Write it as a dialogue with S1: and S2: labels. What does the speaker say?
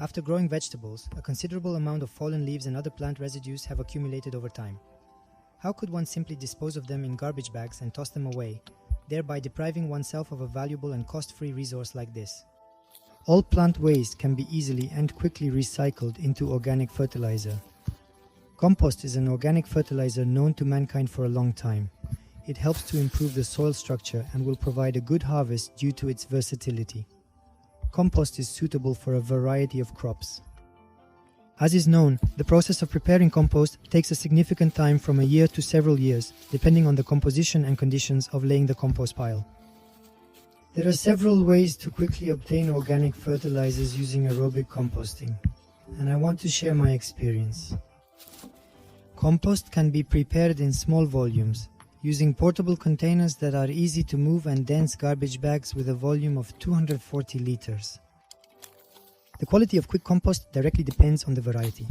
S1: After growing vegetables, a considerable amount of fallen leaves and other plant residues have accumulated over time. How could one simply dispose of them in garbage bags and toss them away, thereby depriving oneself of a valuable and cost-free resource like this? All plant waste can be easily and quickly recycled into organic fertilizer. Compost is an organic fertilizer known to mankind for a long time. It helps to improve the soil structure and will provide a good harvest due to its versatility. Compost is suitable for a variety of crops. As is known, the process of preparing compost takes a significant time from a year to several years, depending on the composition and conditions of laying the compost pile. There are several ways to quickly obtain organic fertilizers using aerobic composting, and I want to share my experience. Compost can be prepared in small volumes, using portable containers that are easy to move and dense garbage bags with a volume of 240 liters. The quality of quick compost directly depends on the variety.